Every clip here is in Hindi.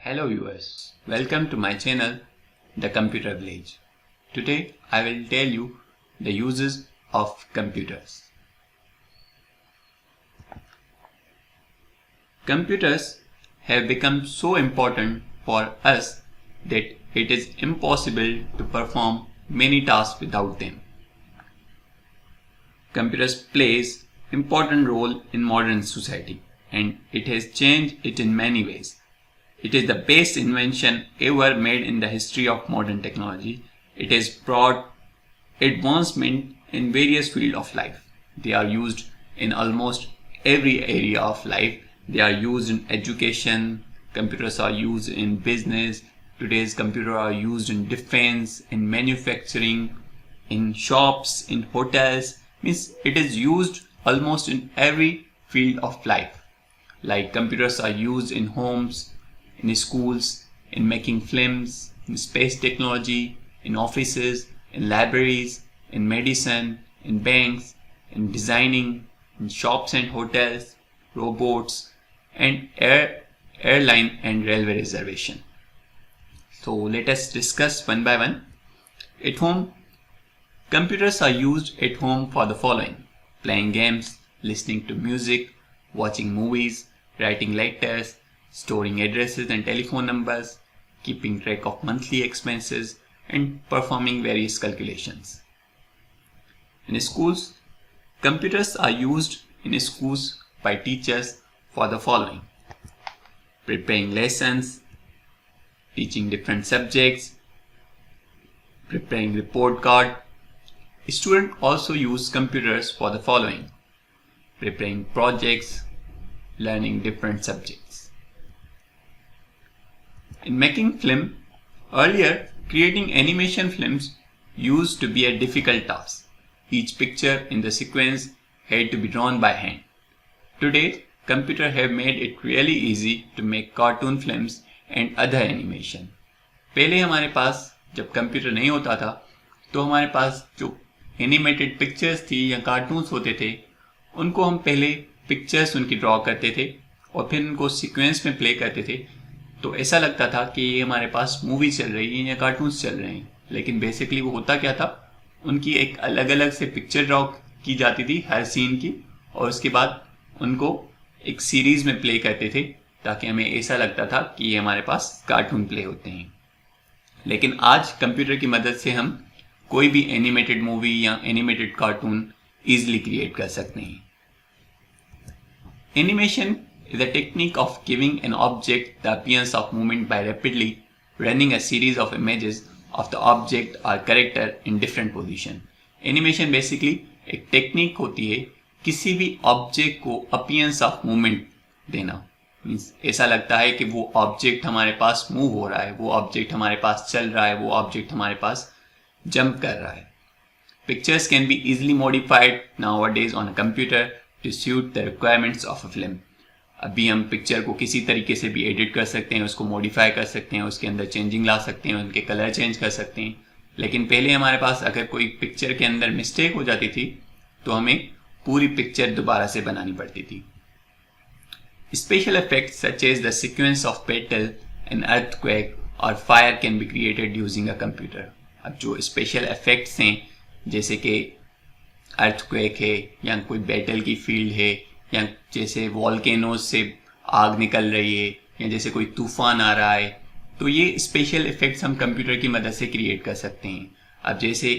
Hello viewers, welcome to my channel The Computer Village. Today I will tell you the uses of computers. Computers have become so important for us that it is impossible to perform many tasks without them. Computers plays important role in modern society and it has changed it in many ways. It is the best invention ever made in the history of modern technology. It has brought advancement in various fields of life. They are used in almost every area of life. They are used in education. Computers are used in business. Today's computers are used in defense, in manufacturing, in shops, in hotels. Means it is used almost in every field of life. Like computers are used in homes, in schools, in making films, in space technology, in offices, in libraries, in medicine, in banks, in designing, in shops and hotels, robots, and airline and railway reservation. So let us discuss one by one. At home, computers are used at home for the following: playing games, listening to music, watching movies, writing letters, storing addresses and telephone numbers, keeping track of monthly expenses, and performing various calculations. In schools, computers are used in schools by teachers for the following: preparing lessons, teaching different subjects, preparing report card. Students also use computers for the following: preparing projects, learning different subjects. In making film, earlier creating animation films used to be a difficult task. Each picture in the sequence had to be drawn by hand. Today, computers have made it really easy to make cartoon films and other animation. पहले हमारे पास जब कंप्यूटर नहीं होता था तो हमारे पास जो एनिमेटेड पिक्चर्स थी या कार्टून्स होते थे उनको हम पहले पिक्चर्स उनकी ड्रॉ करते थे और फिर उनको सीक्वेंस में प्ले करते थे, तो ऐसा लगता था कि ये हमारे पास मूवी चल रही है या कार्टून्स चल रहे हैं. लेकिन बेसिकली वो होता क्या था, उनकी एक अलग अलग से पिक्चर ड्रॉ की जाती थी हर सीन की और उसके बाद उनको एक सीरीज में प्ले करते थे ताकि हमें ऐसा लगता था कि ये हमारे पास कार्टून प्ले होते हैं. लेकिन आज कंप्यूटर की मदद से हम कोई भी एनिमेटेड मूवी या एनिमेटेड कार्टून ईजिली क्रिएट कर सकते हैं. Animation is a technique of giving an object the appearance of movement by rapidly running a series of images of the object or character in different position. Animation basically एक टेक्निक होती है किसी भी ऑब्जेक्ट को appearance of movement देना. मीन्स ऐसा लगता है कि वो ऑब्जेक्ट हमारे पास मूव हो रहा है, वो ऑब्जेक्ट हमारे पास चल रहा है, वो ऑब्जेक्ट हमारे पास जंप कर रहा है. Pictures can be easily modified nowadays on a computer to suit the requirements of a film. अभी हम पिक्चर को किसी तरीके से भी एडिट कर सकते हैं, उसको मॉडिफाई कर सकते हैं, उसके अंदर चेंजिंग ला सकते हैं, उनके कलर चेंज कर सकते हैं. लेकिन पहले हमारे पास अगर कोई पिक्चर के अंदर मिस्टेक हो जाती थी तो हमें पूरी पिक्चर दोबारा से बनानी पड़ती थी. Special effects such as the sequence of battle, an earthquake और fire can be created using a computer. अब जो स्पेशल इफेक्ट्स हैं जैसे कि अर्थक्वेक है या कोई बैटल की फील्ड है या जैसे वॉल्केनोज से आग निकल रही है या जैसे कोई तूफान आ रहा है, तो ये स्पेशल इफेक्ट्स हम कंप्यूटर की मदद से क्रिएट कर सकते हैं. अब जैसे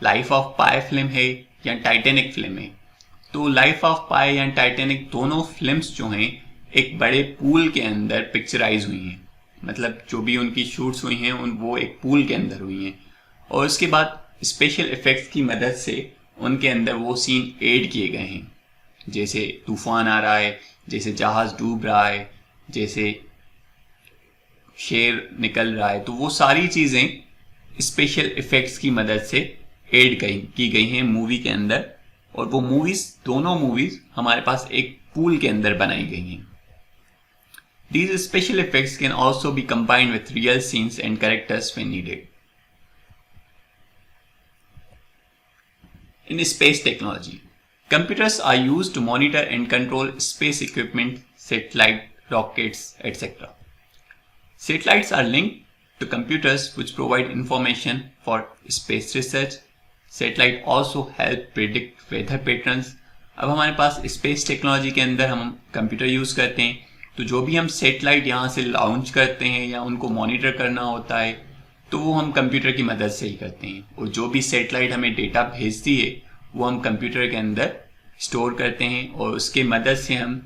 लाइफ ऑफ पाई फिल्म है या टाइटैनिक फिल्म है, तो लाइफ ऑफ पाई या टाइटैनिक दोनों फिल्म्स जो हैं एक बड़े पूल के अंदर पिक्चराइज हुई हैं. मतलब जो भी उनकी शूट्स हुई हैं वो एक पूल के अंदर हुई हैं और उसके बाद स्पेशल इफेक्ट्स की मदद से उनके अंदर वो सीन ऐड किए गए हैं. जैसे तूफान आ रहा है, जैसे जहाज डूब रहा है, जैसे शेर निकल रहा है, तो वो सारी चीज़ें स्पेशल इफेक्ट्स की मदद से ऐड की गई हैं मूवी के अंदर और वो दोनों मूवीज हमारे पास एक पूल के अंदर बनाई गई हैं. These special effects can also be combined with real scenes and characters when needed. In space technology, computers are used to monitor and control space equipment, satellite, rockets, etc. Satellites are linked to computers which provide information for space research. Satellite also help predict weather patterns. अब हमारे पास स्पेस टेक्नोलॉजी के अंदर हम कंप्यूटर यूज़ करते हैं, तो जो भी हम सैटेलाइट यहाँ से लॉन्च करते हैं या उनको मॉनिटर करना होता है तो वो हम कंप्यूटर की मदद से ही करते हैं, और जो भी सैटेलाइट हमें डेटा भेजती है वो हम कंप्यूटर के अंदर स्टोर करते हैं, और उसके मदद से हम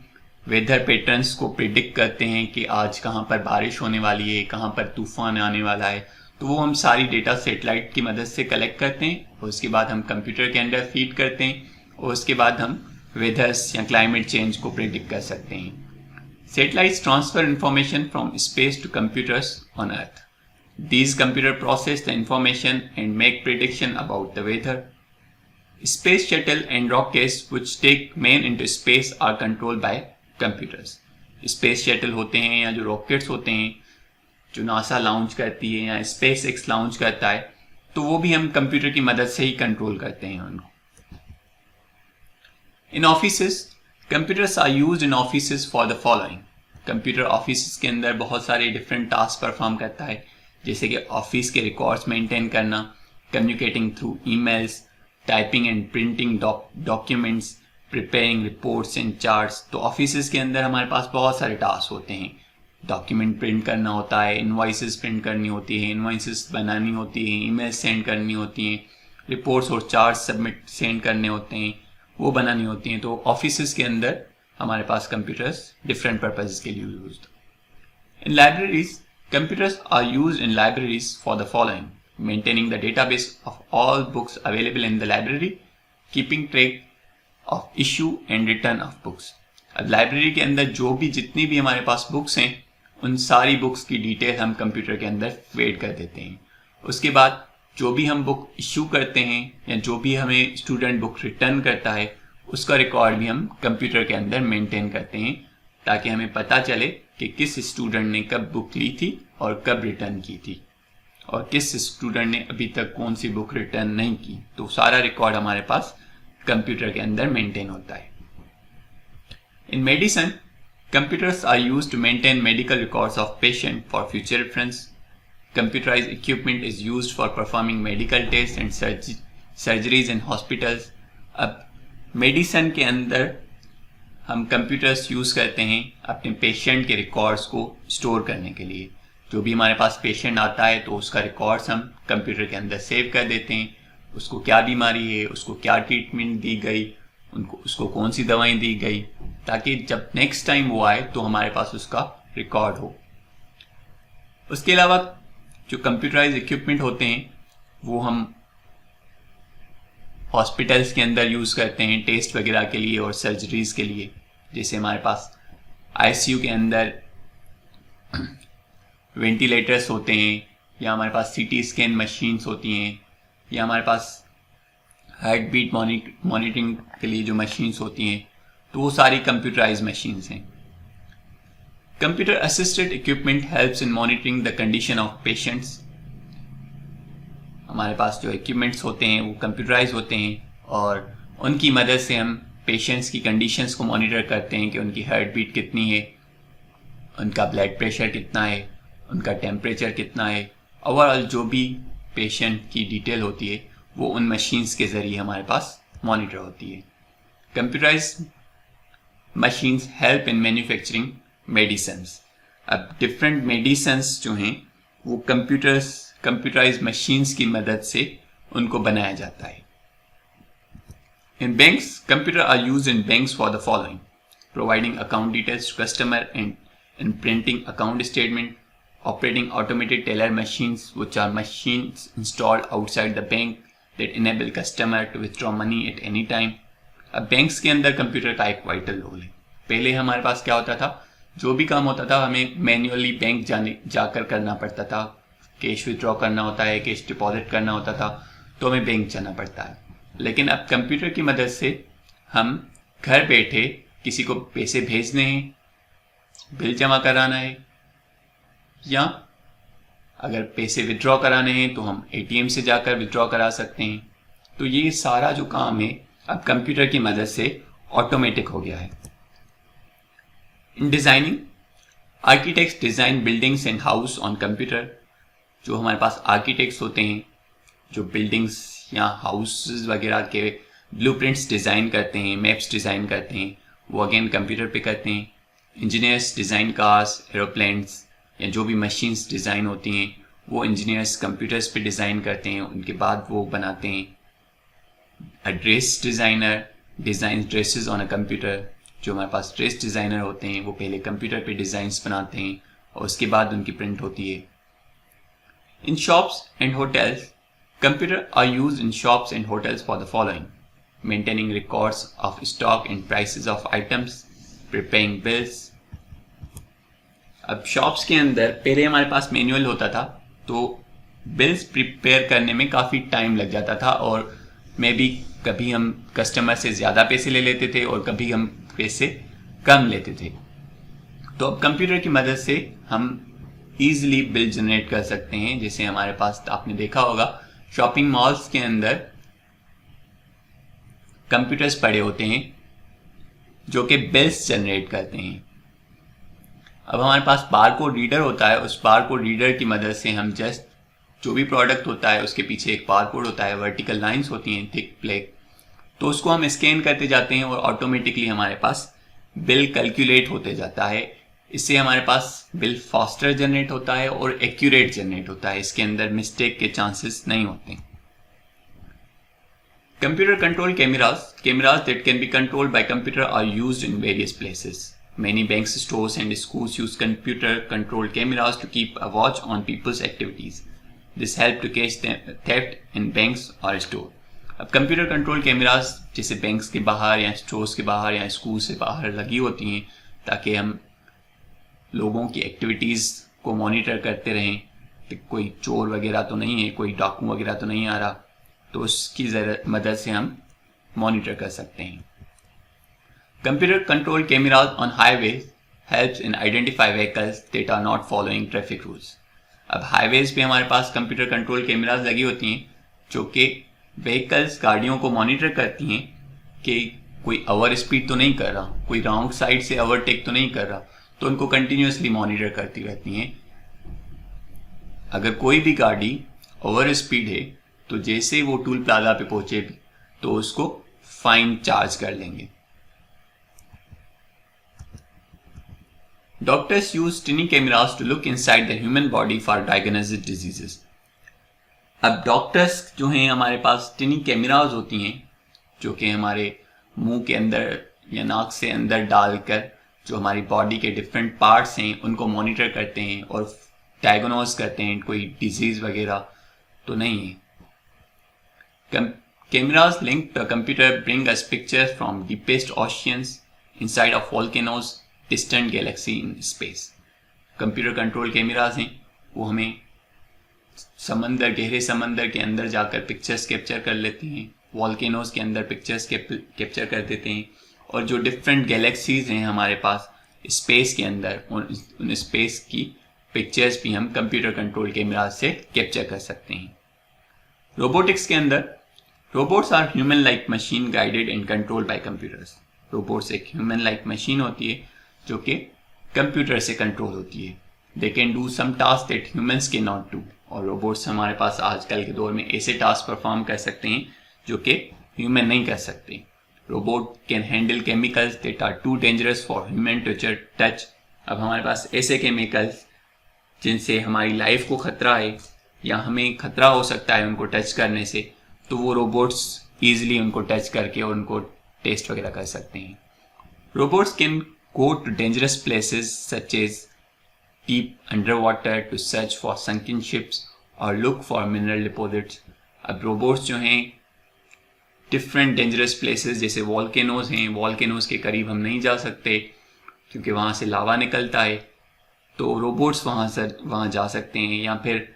वेदर पैटर्न्स को प्रिडिक्ट करते हैं कि आज कहाँ पर बारिश होने वाली है, कहाँ पर तूफान आने वाला है। तो वो हम सारी डेटा सैटेलाइट की मदद से कलेक्ट करते हैं और उसके बाद हम कंप्यूटर के अंदर फीड करते हैं, और उसके बाद हम वेदर्स या क्लाइमेट चेंज को प्रिडिक्ट कर सकते हैं। Satellites transfer information from space to computers on Earth. These computers process the information and make prediction about the weather. Space shuttle and rockets which take men into space are controlled by computers. Space shuttle होते हैं या जो रॉकेट्स होते हैं जो नासा लॉन्च करती है या SpaceX लॉन्च करता है, तो वो भी हम कंप्यूटर की मदद से ही कंट्रोल करते हैं उनको। In offices, computers are used in offices for the following. Computer office के अंदर बहुत सारे डिफरेंट टास्क परफॉर्म करता है, जैसे कि ऑफिस के रिकॉर्ड्स मेंटेन करना, communicating through emails, typing and printing documents, preparing reports and charts. तो ऑफिस के अंदर हमारे पास बहुत सारे टास्क होते हैं। डॉक्यूमेंट प्रिंट करना होता है, इनवॉइसेस प्रिंट करनी होती है, इनवॉइसेस बनानी होती है, ईमेल सेंड करनी होती हैं, रिपोर्ट्स और चार्ट्स सबमिट सेंड करने होते हैं, वो बनानी होती हैं। तो ऑफिस के अंदर हमारे पास कंप्यूटर्स डिफरेंट पर्पजेस के लिए use. In libraries, computers are used in libraries for the following: maintaining the database of all books available in the library, keeping track of issue and return of books. अब लाइब्रेरी के अंदर जो भी जितनी भी हमारे पास बुक्स हैं उन सारी बुक्स की डिटेल हम कंप्यूटर के अंदर फेड कर देते हैं। उसके बाद जो भी हम बुक इशू करते हैं या जो भी हमें स्टूडेंट बुक रिटर्न करता है उसका रिकॉर्ड भी हम कंप्यूटर के अंदर मेंटेन करते हैं, ताकि हमें पता चले कि किस स्टूडेंट ने कब बुक ली थी और कब रिटर्न की थी, और किस स्टूडेंट ने अभी तक कौन सी बुक रिटर्न नहीं की। तो सारा रिकॉर्ड हमारे पास कंप्यूटर के अंदर मेंटेन होता है। इन medicine, computers are used to maintain medical records of patient for future reference. Computerized equipment is used for performing medical tests and surgeries in hospitals. अब मेडिसिन के अंदर हम कंप्यूटर्स यूज़ करते हैं अपने पेशेंट के रिकॉर्ड्स को स्टोर करने के लिए। जो भी हमारे पास पेशेंट आता है तो उसका रिकॉर्ड्स हम कंप्यूटर के अंदर सेव कर देते हैं, उसको क्या बीमारी है, उसको क्या ट्रीटमेंट दी गई, उसको कौन सी दवाएं दी गई, ताकि जब नेक्स्ट टाइम वो आए तो हमारे पास उसका रिकॉर्ड हो। उसके अलावा जो कंप्यूटराइज इक्विपमेंट होते हैं वो हम हॉस्पिटल्स के अंदर यूज़ करते हैं टेस्ट वगैरह के लिए और सर्जरीज के लिए। जैसे हमारे पास आईसीयू के अंदर वेंटिलेटर्स होते हैं, या हमारे पास सीटी स्कैन मशीन्स होती हैं, या हमारे पास हार्ट बीट मॉनिटरिंग के लिए जो मशीन्स होती हैं, तो वो सारी कंप्यूटराइज मशीन्स हैं। Computer assisted equipment helps in monitoring the condition of patients. हमारे पास जो इक्विपमेंट्स होते हैं वो कंप्यूटराइज होते हैं और उनकी मदद से हम पेशेंट्स की कंडीशंस को मॉनिटर करते हैं कि उनकी हार्ट बीट कितनी है, उनका ब्लड प्रेशर कितना है, उनका टेम्परेचर कितना है, ओवरऑल जो भी पेशेंट की डिटेल होती है वो उन मशीन्स के ज़रिए हमारे पास मॉनिटर होती है। Computerise machines help in manufacturing medicines. अब डिफरेंट मेडिसिन्स जो हैं वो कंप्यूटराइज मशीन्स की मदद से उनको बनाया जाता है। In banks, computer are used in banks for the following: providing account details to customer and printing account statement, operating automated teller machines, which are machines installed outside the bank that enable customer to withdraw money at any time. अब बैंक्स के अंदर कंप्यूटर का एक वाइटल रोल है। पहले हमारे पास क्या होता था, जो भी काम होता था हमें मैन्युअली बैंक जाकर करना पड़ता था। कैश विथड्रॉ करना होता है, कैश डिपॉजिट करना होता था, तो हमें बैंक जाना पड़ता है। लेकिन अब कंप्यूटर की मदद से हम घर बैठे किसी को पैसे भेजने हैं, बिल जमा कराना है, या अगर पैसे विथड्रॉ कराने हैं तो हम एटीएम से जाकर विथड्रॉ करा सकते हैं। तो ये सारा जो काम है अब कंप्यूटर की मदद से ऑटोमेटिक हो गया है। इन designing, architects design buildings and house on computer. जो हमारे पास आर्किटेक्ट्स होते हैं जो बिल्डिंग्स या हाउसेस वगैरह के ब्लूप्रिंट्स डिज़ाइन करते हैं, मैप्स डिज़ाइन करते हैं, वो अगेन कंप्यूटर पे करते हैं। इंजीनियर्स डिज़ाइन कार्स, एरोप्लेन्स या जो भी मशीन्स डिज़ाइन होती हैं वो इंजीनियर्स कंप्यूटर्स पे डिज़ाइन करते हैं, उनके बाद वो बनाते हैं। A dress designer design dresses on a computer. जो हमारे पास ड्रेस डिज़ाइनर होते हैं वो पहले कंप्यूटर पे डिज़ाइंस बनाते हैं और उसके बाद उनकी प्रिंट होती है। In shops and hotels, computer are used in shops and hotels for the following: maintaining records of stock and prices of items, preparing bills. अब शॉप्स के अंदर पहले हमारे पास मैनुअल होता था तो बिल्स प्रिपेयर करने में काफ़ी टाइम लग जाता था और मे बी कभी हम कस्टमर से ज़्यादा पैसे ले लेते थे और कभी हम पैसे कम लेते थे। तो अब कंप्यूटर की मदद से हम ईजिली बिल जनरेट कर सकते हैं। जैसे हमारे पास आपने देखा होगा शॉपिंग मॉल्स के अंदर कंप्यूटर्स पड़े होते हैं जो कि बिल्स जनरेट करते हैं। अब हमारे पास बारकोड रीडर होता है, उस बारकोड रीडर की मदद से हम जस्ट जो भी प्रोडक्ट होता है उसके पीछे एक बारकोड होता है, वर्टिकल लाइंस होती हैं थिक ब्लैक, तो उसको हम स्कैन करते जाते हैं और ऑटोमेटिकली हमारे पास बिल कैलकुलेट होते जाता है। इससे हमारे पास बिल फास्टर जनरेट होता है और एक्यूरेट जनरेट होता है, इसके अंदर मिस्टेक के चांसेस नहीं होते। Computer control cameras that can be controlled by computer are used in various places. Many banks, stores and schools use computer-controlled cameras to keep a watch on people's activities. This helps to catch theft in banks or store. अब कंप्यूटर कंट्रोल कैमरास जैसे बैंक्स के बाहर या स्टोर्स के बाहर या स्कूल से बाहर लगी होती हैं ताकि हम लोगों की एक्टिविटीज़ को मॉनिटर करते रहें कि कोई चोर वगैरह तो नहीं है, कोई डाकू वगैरह तो नहीं आ रहा, तो उसकी मदद से हम मॉनिटर कर सकते हैं। Computer controlled cameras on highways helps in identify vehicles that are not following traffic rules. अब हाईवेज पे हमारे पास कंप्यूटर कंट्रोल कैमरास लगी होती हैं जो कि व्हीकल्स गाड़ियों को मॉनिटर करती हैं कि कोई ओवर स्पीड तो नहीं कर रहा, कोई रॉन्ग साइड से ओवरटेक तो नहीं कर रहा, तो उनको कंटिन्यूसली मॉनिटर करती रहती हैं। अगर कोई भी गाड़ी ओवर स्पीड है तो जैसे वो टूल प्लाजा पे पहुंचे तो उसको फाइन चार्ज कर लेंगे। Doctors use tiny cameras to look inside the human body for diagnosing diseases. अब डॉक्टर्स जो हैं हमारे पास टिनी कैमराज होती हैं जो कि हमारे मुंह के अंदर या नाक से अंदर डालकर जो हमारी बॉडी के डिफरेंट पार्ट्स हैं उनको मॉनिटर करते हैं और डायग्नोज करते हैं कोई डिजीज वगैरह तो नहीं है। Cameras linked to a computer bring us pictures from deepest oceans, inside of volcanoes, distant Galaxy in space. Computer control cameras हैं वो हमें समंदर, गहरे समंदर के अंदर जाकर पिक्चर्स कैप्चर कर लेती हैं, वॉल्केनोज के अंदर पिक्चर्स कैप्चर कर देते हैं और जो डिफरेंट गैलेक्सीज हैं हमारे पास स्पेस के अंदर उन स्पेस की पिक्चर्स भी हम कंप्यूटर कंट्रोल कैमराज से कैप्चर कर सकते हैं। रोबोटिक्स के अंदर robots are human like machine guided and controlled by computers. Robots एक ह्यूमन लाइक मशीन होती है जो कि कंप्यूटर से कंट्रोल होती है। They can do some task that humans can not do. और रोबोट्स हमारे पास आजकल के दौर में ऐसे टास्क परफॉर्म कर सकते हैं जो कि ह्यूमन नहीं कर सकते। Robot can handle chemicals that are too dangerous for human to touch. अब हमारे पास ऐसे केमिकल्स जिनसे हमारी लाइफ को खतरा है या हमें खतरा हो सकता है उनको टच करने से, तो वो रोबोट्स ईजिली उनको टच करके और उनको टेस्ट वगैरह कर सकते हैं। Robots can go to dangerous places such as deep underwater to search for sunken ships or look for mineral deposits. अब रोबोट्स जो हैं डिफरेंट डेंजरस प्लेसेस जैसे वॉल्केनोज हैं, वॉल्केनोज के करीब हम नहीं जा सकते क्योंकि वहाँ से लावा निकलता है, तो रोबोट्स वहाँ जा सकते हैं। या फिर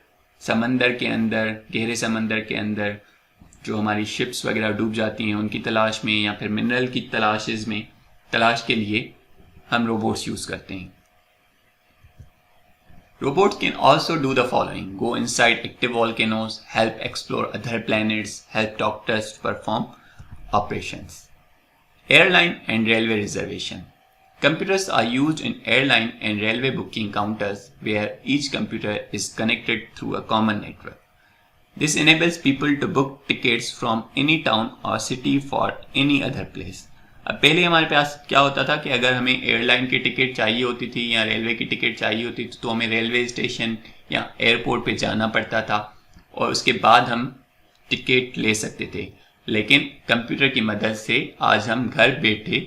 समंदर के अंदर, गहरे समंदर के अंदर जो हमारी शिप्स वगैरह डूब जाती हैं उनकी तलाश में या फिर मिनरल की तलाश के लिए हम रोबोट्स यूज करते हैं। Robots can also do the following: go inside active volcanoes, help explore other planets, help doctors perform operations. Airline and railway reservation. Computers are used in airline and railway booking counters where each computer is connected through a common network. This enables people to book tickets from any town or city for any other place. अब पहले हमारे पास क्या होता था कि अगर हमें एयरलाइन की टिकट चाहिए होती थी या रेलवे की टिकट चाहिए होती थी तो हमें रेलवे स्टेशन या एयरपोर्ट पे जाना पड़ता था और उसके बाद हम टिकट ले सकते थे। लेकिन कंप्यूटर की मदद से आज हम घर बैठे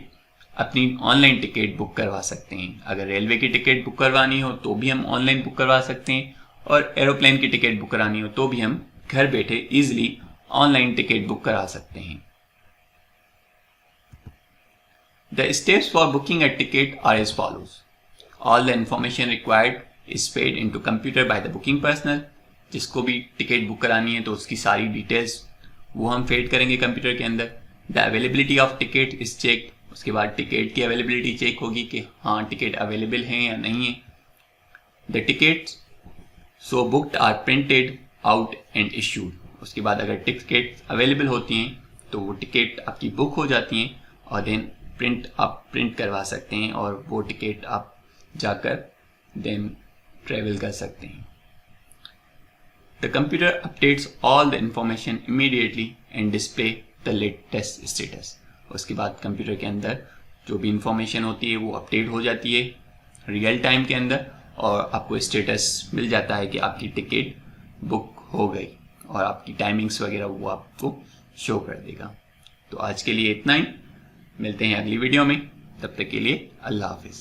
अपनी ऑनलाइन टिकट बुक करवा सकते हैं। अगर रेलवे की टिकट बुक करवानी हो तो भी हम ऑनलाइन बुक करवा सकते हैं और एरोप्लेन की टिकट बुक करानी हो तो भी हम घर बैठे इजीली ऑनलाइन टिकट बुक करा सकते हैं। The steps for booking a ticket are as follows. All the information required is fed into computer by the booking personnel. जिसको भी टिकट बुक करानी है तो उसकी सारी डिटेल्स वो हम फेड करेंगे कंप्यूटर के अंदर। The availability of ticket is checked. उसके बाद टिकट की अवेलेबिलिटी चेक होगी कि हाँ टिकट अवेलेबल है या नहीं है। The tickets so booked are printed out and issued. उसके बाद अगर टिकट अवेलेबल होती हैं तो वो टिकट आपकी बुक हो जाती हैं और देन आप प्रिंट करवा सकते हैं और वो टिकट आप जाकर देन ट्रेवल कर सकते हैं। The computer updates all the information immediately and display the latest status. उसके बाद कंप्यूटर के अंदर जो भी इंफॉर्मेशन होती है वो अपडेट हो जाती है रियल टाइम के अंदर और आपको स्टेटस मिल जाता है कि आपकी टिकट बुक हो गई और आपकी टाइमिंग्स वगैरह वो आपको शो कर देगा। तो आज के लिए इतना ही, मिलते हैं अगली वीडियो में, तब तक के लिए अल्लाह हाफिज़।